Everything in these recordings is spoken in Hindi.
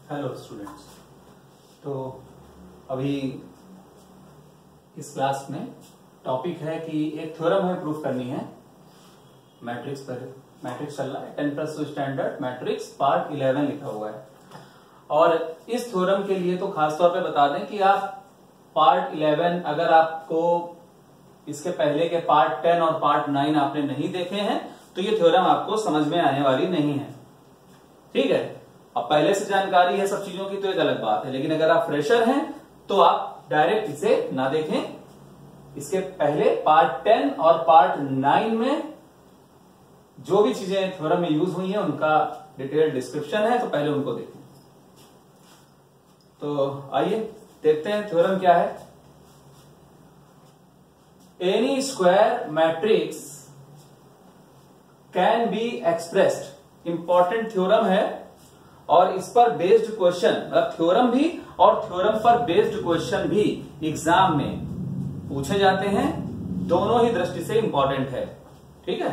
Hello students. तो अभी इस क्लास में टॉपिक है कि एक थ्योरम हमें प्रूफ करनी है मैट्रिक्स पर। मैट्रिक्स चल रहा है 10+ स्टैंडर्ड मैट्रिक्स पार्ट 11 लिखा हुआ है। और इस थ्योरम के लिए तो खासतौर पे बता दें कि आप पार्ट 11 अगर आपको इसके पहले के पार्ट 10 और पार्ट 9 आपने नहीं देखे हैं तो ये थ्योरम आपको समझ में आने वाली नहीं है। ठीक है, अब पहले से जानकारी है सब चीजों की तो एक अलग बात है, लेकिन अगर आप फ्रेशर हैं तो आप डायरेक्ट इसे ना देखें। इसके पहले पार्ट 10 और पार्ट 9 में जो भी चीजें थ्योरम में यूज हुई हैं उनका डिटेल डिस्क्रिप्शन है, तो पहले उनको देखें। तो आइए देखते हैं थ्योरम क्या है। N E square matrix can be expressed, important theorem है और इस पर बेस्ड क्वेश्चन, मतलब थ्योरम भी और थ्योरम पर बेस्ड क्वेश्चन भी एग्जाम में पूछे जाते हैं। दोनों ही दृष्टि से इंपॉर्टेंट है। ठीक है,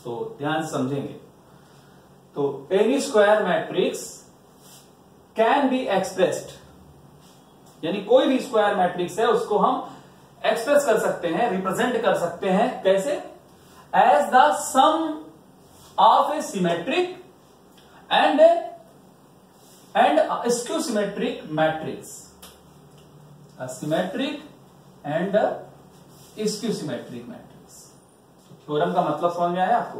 तो ध्यान से समझेंगे। तो N E square matrix can be expressed, यानी कोई भी स्क्वायर मैट्रिक्स है उसको हम एक्सप्रेस कर सकते हैं, रिप्रेजेंट कर सकते हैं। कैसे? As the sum of a symmetric and skew symmetric matrix. Symmetric and skew symmetric matrix. Theorem का मतलब समझ में आया आपको?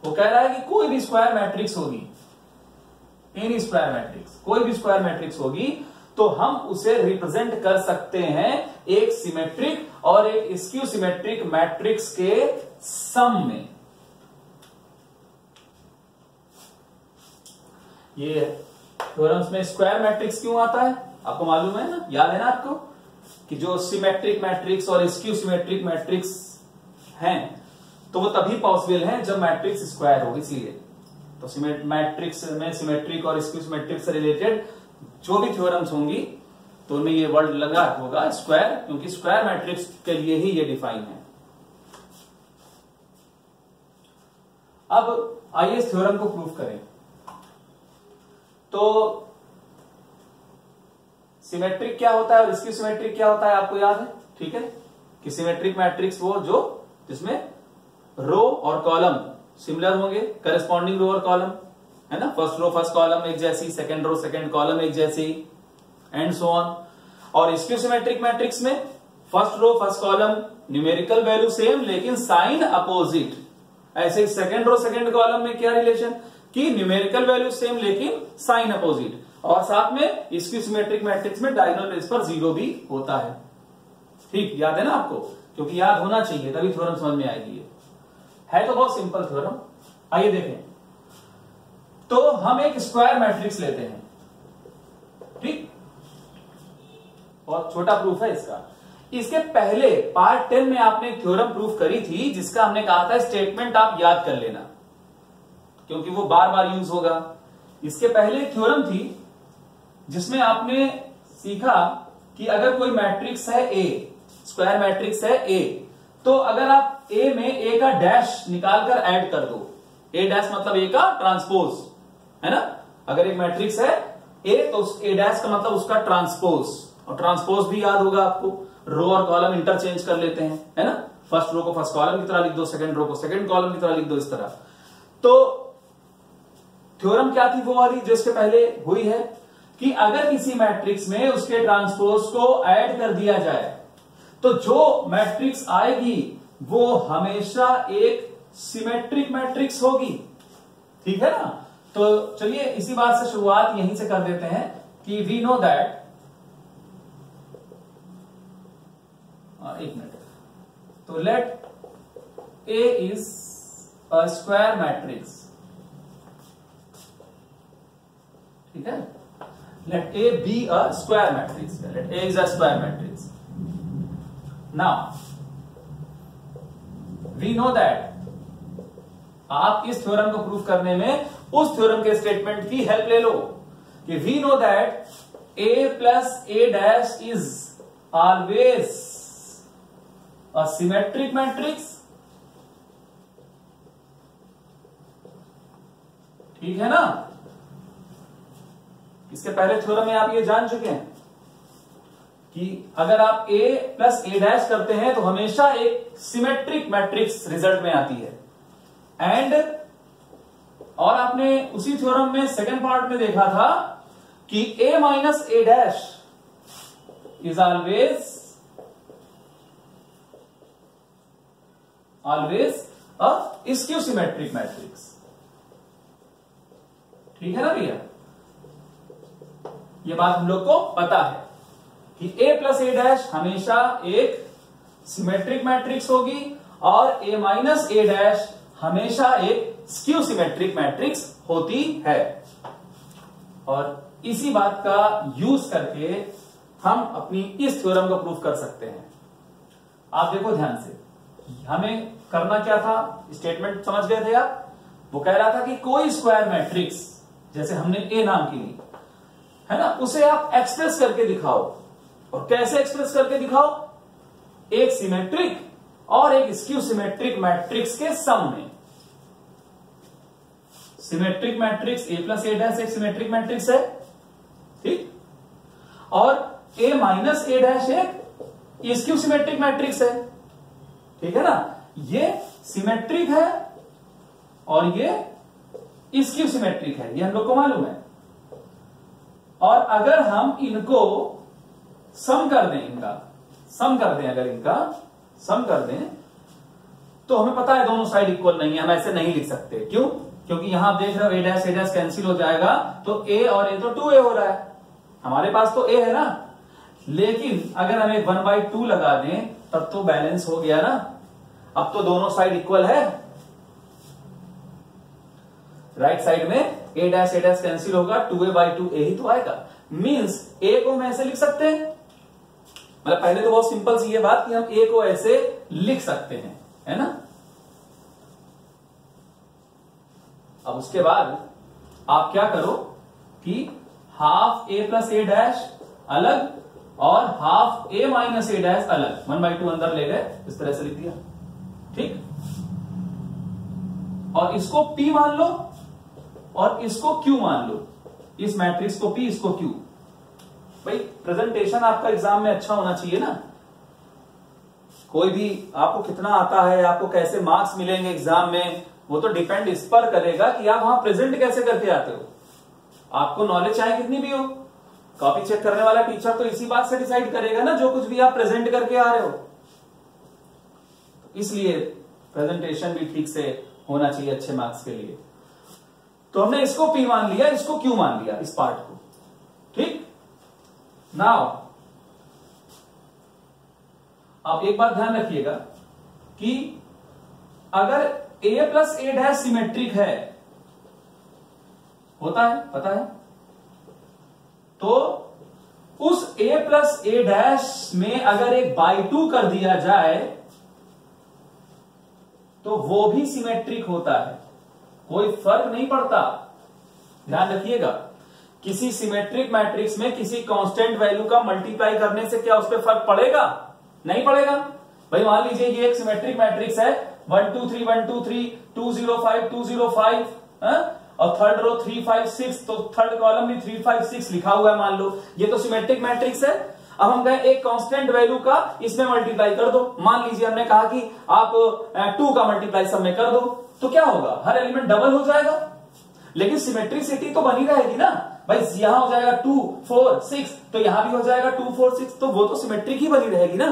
वो कह रहा है कि कोई भी स्क्वायर मैट्रिक्स होगी, एनी स्क्वायर मैट्रिक्स, कोई भी स्क्वायर मैट्रिक्स होगी तो हम उसे रिप्रेजेंट कर सकते हैं एक सिमेट्रिक और एक स्क्यू सिमेट्रिक मैट्रिक्स के सम में। ये थ्योरम्स में स्क्वायर मैट्रिक्स क्यों आता है आपको मालूम है ना, याद है ना आपको, कि जो सिमेट्रिक मैट्रिक्स और स्क्यू सिमेट्रिक मैट्रिक्स हैं तो वो तभी पॉसिबल है जब मैट्रिक्स स्क्वायर हो। इसलिए तो मैट्रिक्स में सिमेट्रिक और स्क्यू सिमेट्रिक से रिलेटेड जो भी थ्योरम्स होंगी तो उनमें ये वर्ड लगा होगा स्क्वायर, क्योंकि स्क्वायर मैट्रिक्स के लिए ही ये डिफाइन है। अब आइए इस थ्योरम को प्रूफ करें। तो सिमेट्रिक क्या होता है और स्क्यू सिमेट्रिक क्या होता है आपको याद है? ठीक है, कि सिमेट्रिक मैट्रिक्स वो जो जिसमें रो और कॉलम सिमिलर होंगे, करस्पॉन्डिंग रो और कॉलम है ना, फर्स्ट रो फर्स्ट कॉलम एक जैसी, सेकंड रो सेकंड कॉलम एक जैसी, एंड सो ऑन। और स्क्यू सिमेट्रिक मैट्रिक्स में first row first column numerical value same लेकिन साइन अपोजिट। ऐसे सेकंड रो सेकंड कॉलम में क्या रिलेशन कि न्यूमेरिकल वैल्यू सेम लेकिन साइन अपोजिट। और साथ में स्क्यू सिमेट्रिक मैट्रिक्स में डायगोनल बेस पर 0 भी होता है। ठीक, याद है ना आपको? क्योंकि याद होना चाहिए तभी थ्योरम समझ में आएगी। है तो बहुत सिंपल थ्योरम। आइए देखें। तो हम एक स्क्वायर मैट्रिक्स लेते हैं, ठीक, बहुत छोटा प्रूफ है इसका। इसके पहले पार्ट 10 में आपने एक थ्योरम प्रूफ करी थी जिसका हमने कहा था स्टेटमेंट आप याद कर लेना क्योंकि वो बार बार यूज होगा। इसके पहले एक थ्योरम थी जिसमें आपने सीखा कि अगर कोई मैट्रिक्स है ए, स्क्वायर मैट्रिक्स है ए, तो अगर आप ए में ए का डैश निकालकर ऐड कर दो, ए डैश मतलब ए का ट्रांसपोज है ना। अगर एक मैट्रिक्स है ए तो ए डैश का मतलब उसका ट्रांसपोज, और ट्रांसपोज भी याद होगा आपको, रो और कॉलम इंटरचेंज कर लेते हैं है ना। फर्स्ट रो को फर्स्ट कॉलम की तरह लिख दो, सेकंड रो को सेकंड कॉलम की तरह लिख दो, इस तरह। तो थ्योरम क्या थी वो वाली जो इसके पहले हुई है कि अगर किसी मैट्रिक्स में उसके ट्रांसपोज को ऐड कर दिया जाए तो जो मैट्रिक्स आएगी वो हमेशा एक सिमेट्रिक मैट्रिक्स होगी। ठीक है ना। तो चलिए इसी बात से शुरुआत यहीं से कर देते हैं कि वी नो दैट, एक मिनट, तो let A is a square matrix. ठीक है, let A be a square matrix. Let A is a square matrix. Now, we know that आप इस थ्योरम को प्रूफ करने में उस थ्योरम के स्टेटमेंट की हेल्प ले लो कि we know that A plus A dash is always a symmetric matrix. ठीक है ना। इसके पहले थ्योरम में आप ये जान चुके हैं कि अगर आप a प्लस a डैश करते हैं तो हमेशा एक सिमेट्रिक मैट्रिक्स रिजल्ट में आती है। एंड और आपने उसी थ्योरम में सेकंड पार्ट में देखा था कि a minus a dash is always a skew symmetric matrix. ठीक है ना भैया, ये बात हम लोग को पता है कि a प्लस a डैश हमेशा एक सिमेट्रिक मैट्रिक्स होगी और a माइनस a डैश हमेशा एक स्क्यू सिमेट्रिक मैट्रिक्स होती है। और इसी बात का यूज करके हम अपनी इस थ्योरम को प्रूव कर सकते हैं। आप देखो ध्यान से, हमें करना क्या था, स्टेटमेंट समझ गए थे आप। वो कह रहा था कि कोई स्क्वायर मैट्रिक्स जैसे हमने ए नाम की ली है ना, उसे आप एक्सप्रेस करके दिखाओ। और कैसे एक्सप्रेस करके दिखाओ, एक सिमेट्रिक और एक स्क्यू सिमेट्रिक मैट्रिक्स के सम में। Symmetric matrix A plus A dash एक सिमेट्रिक मैट्रिक्स है, ठीक, और ए माइनस ए डैश एक स्क्यू सिमेट्रिक मैट्रिक्स है, ठीक है ना। ये सिमेट्रिक है और ये स्क्यू सिमेट्रिक है, ये हम लोग को मालूम है। और अगर हम इनको सम कर दें, अगर इनका सम कर दें तो हमें पता है दोनों साइड इक्वल नहीं है, हम ऐसे नहीं लिख सकते। क्यों? क्योंकि यहां आप देख रहे हो ए डैश कैंसिल हो जाएगा, तो ए और ए तो 2a हो रहा है, हमारे पास तो a है ना। लेकिन अगर हमें 1/2 लगा दें तब तो बैलेंस हो गया ना, अब तो दोनों साइड इक्वल है। राइट साइड में a डैश कैंसिल होगा, 2a/2a ही तो आएगा। मींस a को हम ऐसे लिख सकते हैं, मतलब पहले तो बहुत सिंपल सी ये बात कि हम a को ऐसे लिख सकते हैं, है ना। अब उसके बाद आप क्या करो कि half a plus a dash अलग और half a minus a dash अलग, 1/2 अंदर ले गए, इस तरह से लिख दिया, ठीक। और इसको p मान लो और इसको q मान लो, इस मैट्रिक्स को p, इसको q। भाई प्रेजेंटेशन आपका एग्जाम में अच्छा होना चाहिए ना। कोई भी आपको कितना आता है, आपको कैसे मार्क्स मिलेंगे एग्जाम में, वो तो डिपेंड इस पर करेगा कि आप वहां प्रेजेंट कैसे करके आते हो। आपको नॉलेज चाहे कितनी भी हो, कॉपी चेक करने वाला टीचर तो इसी बात से डिसाइड करेगा ना, जो कुछ भी आप प्रेजेंट करके आ रहे हो। इसलिए प्रेजेंटेशन भी ठीक से होना चाहिए अच्छे मार्क्स के लिए। तो हमने इसको p मान लिया, इसको q मान लिया, इस पार्ट को, ठीक। नाउ आप एक बात ध्यान रखिएगा कि अगर a plus a dash symmetric है, होता है, पता है, तो उस a प्लस a डैश में अगर एक बाई 2 कर दिया जाए तो वो भी सिमेट्रिक होता है, कोई फर्क नहीं पड़ता। ध्यान रखिएगा, किसी सिमेट्रिक मैट्रिक्स में किसी कांस्टेंट वैल्यू का मल्टीप्लाई करने से क्या उस पर फर्क पड़ेगा? नहीं पड़ेगा। भाई मान लीजिए ये एक सिमेट्रिक मैट्रिक्स है, 1 2 3 1 2 3 2 0 5 2 0 5, और थर्ड रो 3 5 6, तो थर्ड कॉलम भी 3 5 6 लिखा हुआ है, मान लो ये तो सिमेट्रिक मैट्रिक्स है। अब हम कहें एक कांस्टेंट वैल्यू का इसमें मल्टीप्लाई कर दो, मान लीजिए हमने कहा कि आप 2 का मल्टीप्लाई सब में कर दो, तो क्या होगा, हर एलिमेंट डबल हो जाएगा, लेकिन सिमेट्रिसिटी तो बनी रहेगी ना। भाई यहां हो जाएगा 2 4 6, तो यहां भी हो जाएगा 2 4 6, तो वो तो सिमेट्रिक ही बनी रहेगी ना।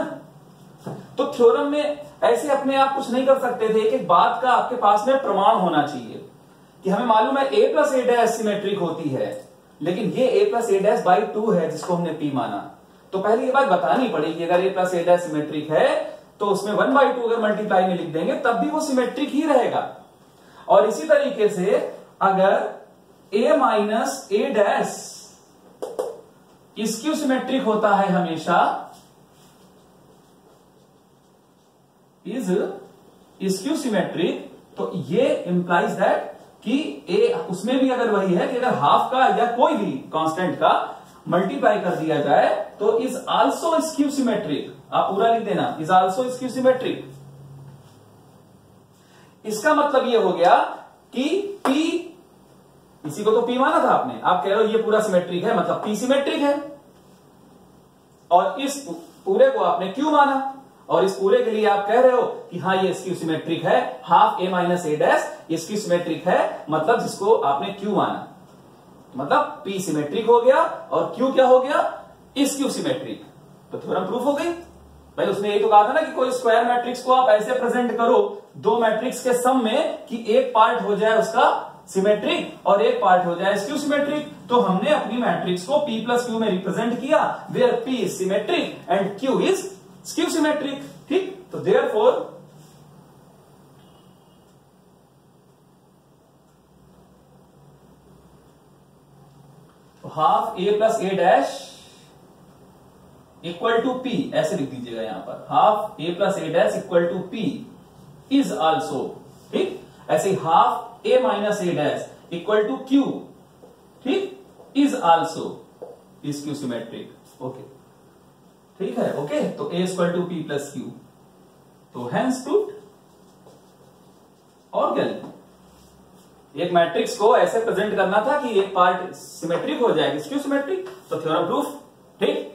तो थ्योरम में ऐसे अपने आप कुछ नहीं कर सकते थे, एक बात का आपके पास में प्रमाण होना चाहिए कि हमें मालूम है a plus a dash symmetric होती है, लेकिन ये a plus a dash by 2 है जिसको हमने p माना, तो पहले ये बात बतानी पड़ेगी। अगर a plus a dash symmetric है तो उसमें 1/2 अगर मल्टीप्लाई में लिख देंगे तब भी वो सिमेट्रिक ही रहेगा। और इसी तरीके से अगर a minus a dash skew symmetric होता है हमेशा, इज स्क्यू सिमेट्रिक, तो ये इंप्लाइज दैट कि a उसमें भी अगर वही है कि अगर हाफ का या कोई भी कांस्टेंट का मल्टीप्लाई कर दिया जाए तो इज आल्सो स्क्यू सिमेट्रिक। आप पूरा लिख देना, इज आल्सो स्क्यू सिमेट्रिक। इसका मतलब यह हो गया कि p इसी को तो P माना था आपने, आप कह रहे हो ये पूरा सिमेट्रिक है मतलब P सिमेट्रिक है, और इस पूरे को आपने Q माना, और इस पूरे के लिए आप कह रहे हो कि हाँ ये इसकी सिमेट्रिक है, half A minus A dash इसकी सिमेट्रिक है, मतलब जिसको आपने Q माना, मतलब P सिमेट्रिक हो गया और Q क्या हो गया, इस Q सिमेट्रिक। तो थ्योरम प्रूफ हो गई भाई। उसने यही तो कहा था ना कि कोई स्क्वायर मैट्रिक्स को आप ऐसे प्रेजेंट करो दो मैट्रिक्स के सम में कि एक पार्ट हो जाए उसका सिमेट्रिक और एक पार्ट हो जाए स्क्यू सिमेट्रिक। तो हमने अपनी मैट्रिक्स को P प्लस Q में रिप्रेजेंट किया, where P is symmetric and Q is skew symmetric. ठीक, तो therefore half A plus A dash equal to P, ऐसे लिख दीजिएगा यहां पर, half A plus A dash equal to P is also, ठीक, ऐसे half A minus A dash equal to Q, ठीक, is also is Q symmetric. Okay, ठीक है, ओके। तो A equal to P plus Q, तो हेंस प्रूव्ड। और क्या लिखूं, एक मैट्रिक्स को ऐसे प्रेजेंट करना था कि एक पार्ट सिमेट्रिक हो जाएगी, स्क्यू सिमेट्रिक, तो थ्योरम प्रूफ, ठीक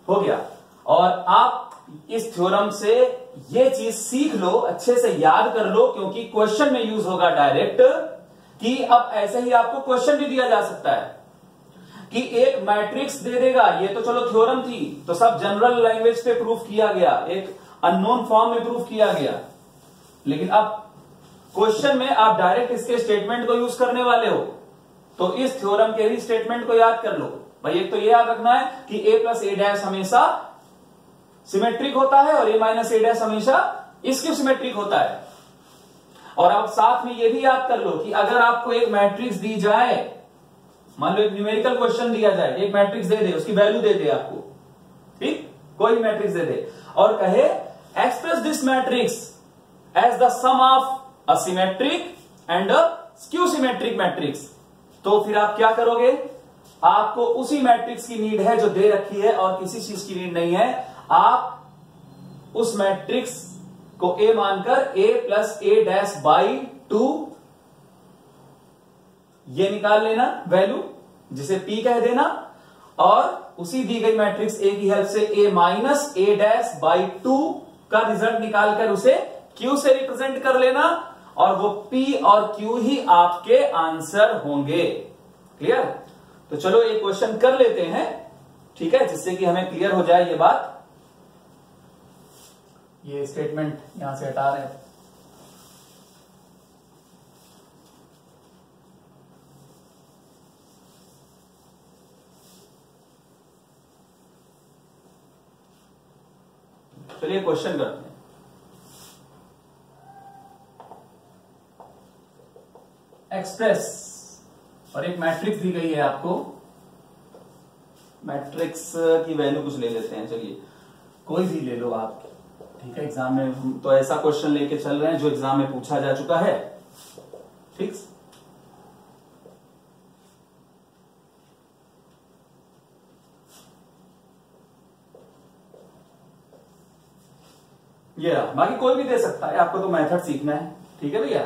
हो गया। और आप इस थ्योरम से ये चीज सीख लो, अच्छे से याद कर लो, क्योंकि क्वेश्चन में यूज होगा डायरेक्ट, कि अब ऐसे ही आपको क्वेश्चन भी दिया जा सकता है कि एक मैट्रिक्स दे देगा, ये तो चलो थ्योरम थी तो सब जनरल लैंग्वेज पे प्रूफ किया गया, एक अननोन फॉर्म में प्रूफ किया गया, लेकिन अब क्वेश्चन में आप डायरेक्ट इसके स्टेटमेंट को यूज करने वाले हो, तो इस थ्योरम के ही स्टेटमेंट को याद कर लो भाई। एक तो ये याद रखना है कि A प्लस A डैश हमेशा सिमेट्रिक होता है और A माइनस A डैश हमेशा स्क्यू सिमेट्रिक होता है। और आप साथ में ये भी याद कर लो कि अगर आपको एक मैट्रिक्स दी जाए, मान लो एक न्यूमेरिकल क्वेश्चन दिया जाए, एक मैट्रिक्स दे दे, उसकी वैल्यू दे दे आपको, ठीक, कोई मैट्रिक्स दे दे और कहे express this matrix as the sum of a symmetric and a skew symmetric matrix, तो फिर आप क्या करोगे, आपको उसी मैट्रिक्स की नीड है जो दे रखी है और किसी चीज की नीड नहीं है। आप उस मैट्रिक्स को A मानकर A plus A dash by 2 ये निकाल लेना वैल्यू, जिसे P कह देना, और उसी दी गई मैट्रिक्स A की हेल्प से A minus A dash by 2 का रिजल्ट निकालकर उसे Q से रिप्रेजेंट कर लेना, और वो P और Q ही आपके आंसर होंगे। क्लियर? तो चलो एक क्वेश्चन कर लेते हैं, ठीक है, जिससे कि हमें क्लियर हो जाए ये बात। ये स्टेटमेंट यहां से हटा रहे हैं। चलिए क्वेश्चन करते हैं। एक्सप्रेस, और एक मैट्रिक्स दी गई है आपको, मैट्रिक्स की वैल्यू कुछ ले लेते हैं, चलिए कोई भी ले लो आप, ठीक है। एग्जाम में हम तो ऐसा क्वेश्चन लेके चल रहे हैं जो एग्जाम में पूछा जा चुका है, ठीक। ये बाकी कोई भी दे सकता है, आपको तो मेथड सीखना है, ठीक है भैया।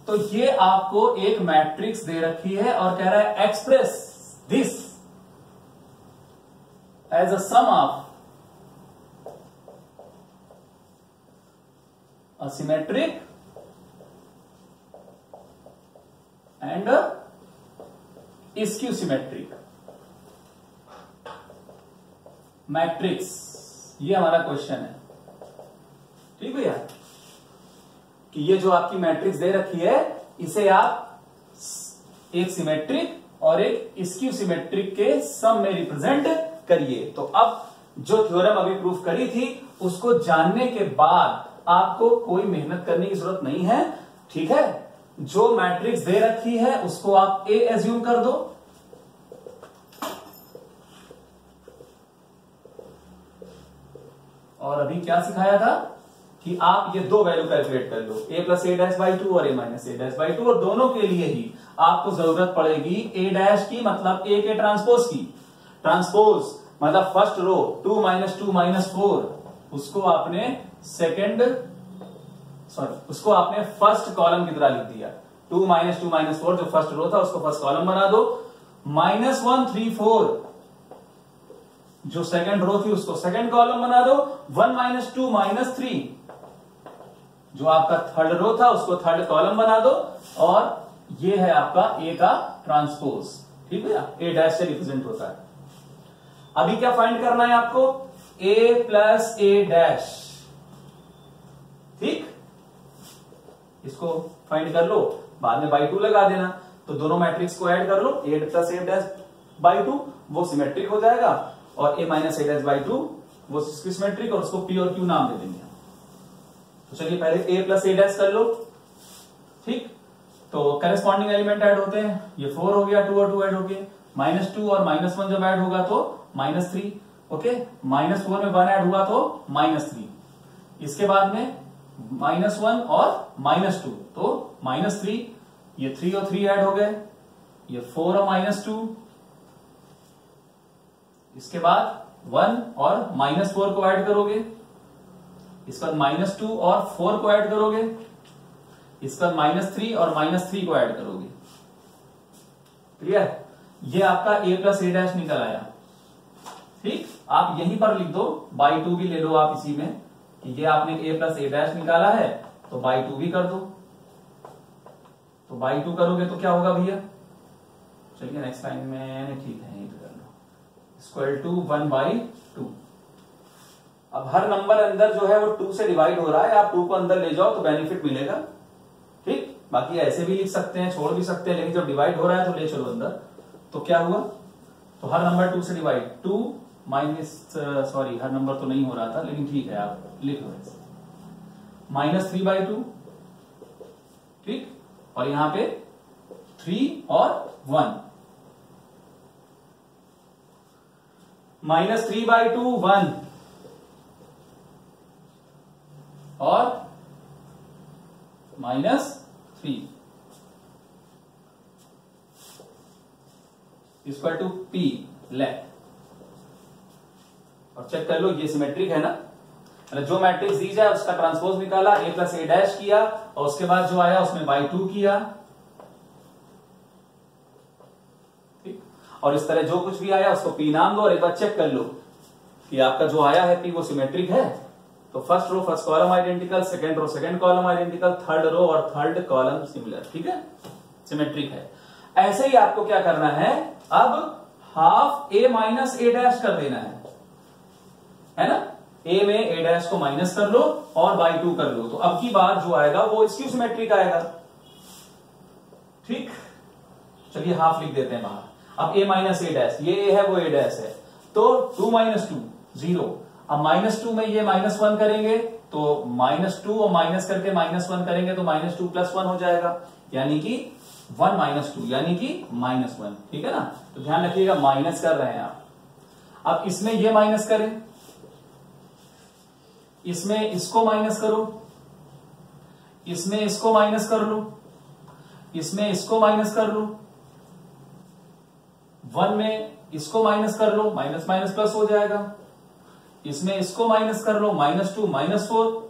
तो ये आपको एक मैट्रिक्स दे रखी है और कह रहा है express this as a sum of a symmetric and skew symmetric matrix, ये हमारा क्वेश्चन है, ठीक भैया। कि ये जो आपकी मैट्रिक्स दे रखी है, इसे आप एक सिमेट्रिक और एक स्क्यू सिमेट्रिक के सम में रिप्रेजेंट करिए। तो अब जो थ्योरम अभी प्रूफ करी थी, उसको जानने के बाद आपको कोई मेहनत करने की जरूरत नहीं है, ठीक है। जो मैट्रिक्स दे रखी है उसको आप A एज्यूम कर दो, और अभी क्या सिखाया था कि आप ये दो वैल्यू कैलकुलेट कर लो, A plus A dash by 2 और A minus A dash by 2, और दोनों के लिए ही आपको जरूरत पड़ेगी A डैश की, मतलब A के ट्रांसपोज की। ट्रांसपोज मतलब फर्स्ट रो 2 माइनस 2 माइनस 4, उसको आपने फर्स्ट कॉलम की तरह लिख दिया, 2 - 4 जो फर्स्ट रो था उसको फर्स्ट कॉलम बना दो। -1 3 4 जो सेकंड रो थी उसको सेकंड कॉलम बना दो। 1 - 2 - 3 जो आपका थर्ड रो था उसको थर्ड कॉलम बना दो। और ये है आपका ए का ट्रांसपोज, ठीक है, ए डैश से रिप्रेजेंट होता है। अभी क्या फाइंड करना है आपको, ए प्लस ए डैश, ठीक, इसको फाइंड कर लो, बाद में बाई 2 लगा देना। तो दोनों मैट्रिक्स को ऐड कर लो, ए प्लस ए डैश बाई 2 वो सिमेट्रिक हो जाएगा, और ए माइनस ए डैश बाई 2 वो सिमेट्रिक, और उसको पी और क्यू नाम दे देंगे। तो चलिए पहले ए प्लस ए डैश कर लो, ठीक। तो करेस्पॉन्डिंग एलिमेंट ऐड होते हैं, ये 4 हो गया, 2 और 2 ऐड हो गए, -2 और -1 जब ऐड होगा तो -3, ओके। -4 में 1 ऐड हुआ तो -3, इसके बाद में -1 और -2 तो -3, ये 3 और 3 ऐड हो गए, ये 4 और -2, इसके बाद 1 और -4 को ऐड करोगे, इसके बाद -2 और 4 को ऐड करोगे, इसके बाद -3 और -3 को ऐड करोगे, क्लियर। ये आपका ए प्लस ए डैश निकल आया, ठीक। आप यहीं पर लिख दो, बाई 2 भी ले लो आप इसी में, कि ये आपने ए प्लस ए डैश निकाला है तो बाई 2 भी कर दो। तो बाई 2 करोगे तो क्या होगा भैया, चलिए नेक्स्ट टाइम में, ठीक है यहीं पे कर लो, इक्वल टू 1/2। अब हर नंबर अंदर जो है वो 2 से डिवाइड हो रहा है, आप 2 को अंदर ले जाओ तो बेनिफिट मिलेगा, ठीक। बाकी ऐसे भी लिख सकते हैं, छोड़ भी सकते हैं, लेकिन जब डिवाइड हो रहा है तो ले चलो अंदर। तो क्या हुआ, तो हर नंबर 2 से डिवाइड, 2 माइनस, सॉरी हर नंबर तो नहीं हो रहा था, लेकिन ठीक है आप लिख लो ऐसे, -3/2, ठीक। और यहां पे 3 और 1, -3/2 1 और -3 इक्वल टू पी लेफ्ट। और चेक कर लो ये सिमेट्रिक है ना, मतलब जो मैट्रिक्स दी जाए उसका ट्रांसपोज निकाला, ए प्लस ए डैश किया, और उसके बाद जो आया उसमें बाई 2 किया, ठीक। और इस तरह जो कुछ भी आया उसको पी नाम दो, और एक बार चेक कर लो कि आपका जो आया है पी वो सिमेट्रिक है। तो first row first column identical, second row second column identical, third row और थर्ड कॉलम सिमिलर, ठीक है, सिमेट्रिक है। ऐसे ही आपको क्या करना है, अब हाफ ए माइनस ए डैश कर देना है ना, ए में ए डैश को माइनस कर लो और बाई 2 कर लो, तो अब की बार जो आएगा वो स्क्यू सिमेट्रिक आएगा, ठीक। चलिए हाफ लिख देते हैं बाहर। अब ए माइनस ए डैश, ये ए है वो ए डैश है, तो 2 - 2 0। अब -2 में ये -1 करेंगे तो -2 और माइनस करके -1 करेंगे तो -2 + 1 हो जाएगा, यानी कि 1 - 2 यानी कि -1, ठीक है ना। तो ध्यान रखिएगा माइनस कर रहे हैं आप। अब इसमें ये माइनस करें, इसमें इसको माइनस करो, इसमें इसको माइनस कर लो, इसमें इसको माइनस कर लो, 1 में इसको माइनस कर लो, माइनस माइनस प्लस हो जाएगा, इसमें इसको माइनस कर लो, -2 -4,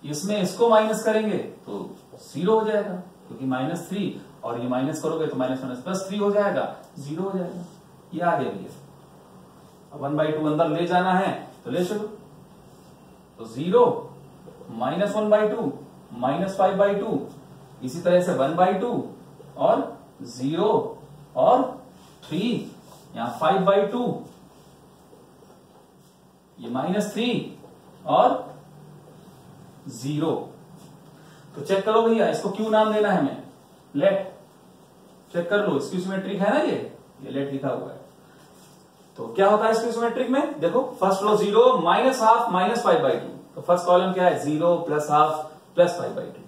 इसमें इसको माइनस करेंगे तो 0 हो जाएगा, क्योंकि -3, और ये माइनस करोगे तो -3 हो जाएगा, 0 हो जाएगा। ये आ गया भैया। अब 1/2 अंदर ले जाना है तो ले चलो, तो 0 -1/2 -5/2, इसी तरह से 1/2 और 0 और 3, यहां 5/2, ये -3 और 0। तो चेक करो भैया, इसको क्यों नाम देना है हमें, लेट। चेक कर लो, स्क्यू सिमेट्रिक है ना, ये लेट लिखा हुआ है। तो क्या होता है स्क्यू सिमेट्रिक में, देखो फर्स्ट रो 0 -½ -5/2, तो फर्स्ट कॉलम क्या है 0 +½ +5/2।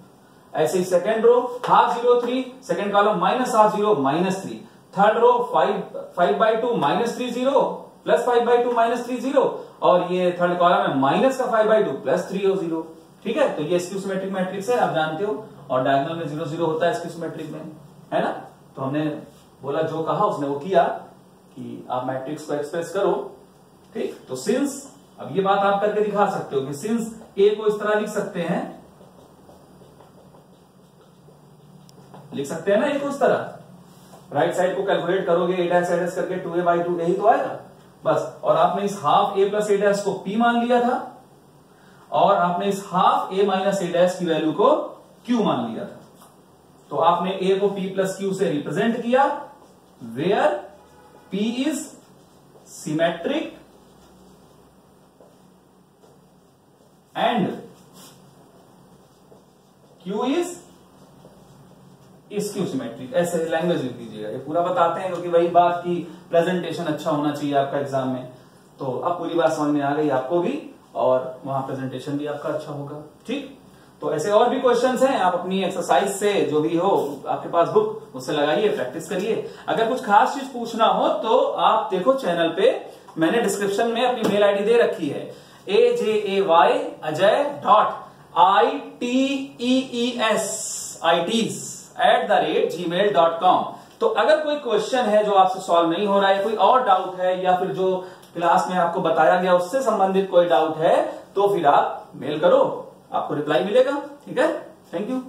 ऐसे ही second row ½ 0 3, second column -½ 0 -3, third row 5/2 -3 0 +5/2 -3 0, और ये थर्ड कॉलम है माइनस का 5/2 +3 0, ठीक है। तो ये स्क्यू सिमेट्रिक मैट्रिक्स है, आप जानते हो, और डायगोनल में 0 0 होता है स्क्यू सिमेट्रिक में, है ना। तो हमने बोला जो कहा उसने वो किया कि आप मैट्रिक्स को एक्सप्रेस करो, ठीक। तो सिंस, अब ये बात आप करके दिखा सकते हो कि सिंस ए को इस तरह लिख सकते हैं, लिख सकते हैं ना एक उस तरह, राइट साइड को कैलकुलेट करोगे a डैश करके 2a/2 यही तो आएगा बस। और आपने इस half a plus a dash को p मान लिया था और आपने इस half a minus a dash की वैल्यू को q मान लिया था। तो आपने a को p प्लस q से रिप्रेजेंट किया where p is symmetric and q is skew symmetric. ऐसे लैंग्वेज लिख दीजिएगा, ये पूरा बताते हैं क्योंकि वही बात की प्रेजेंटेशन अच्छा होना चाहिए आपका एग्जाम में। तो अब पूरी बात समझ में आ गई आपको भी और वहां प्रेजेंटेशन भी आपका अच्छा होगा। ठीक, तो ऐसे और भी क्वेश्चंस हैं, आप अपनी एक्सरसाइज से जो भी हो आपके पास बुक उससे लगाइए, प्रैक्टिस करिए। अगर कुछ खास चीज पूछना हो तो आप देखो चैनल पे मैंने डिस्क्रिप्शन में अपनी मेल आईडी दे रखी है ajay.itees@gmail.com। तो अगर कोई क्वेश्चन है जो आपसे सॉल्व नहीं हो रहा है, कोई और डाउट है या फिर जो क्लास में आपको बताया गया उससे संबंधित कोई डाउट है तो फिर आप मेल करो, आपको रिप्लाई मिलेगा। ठीक है, थैंक यू।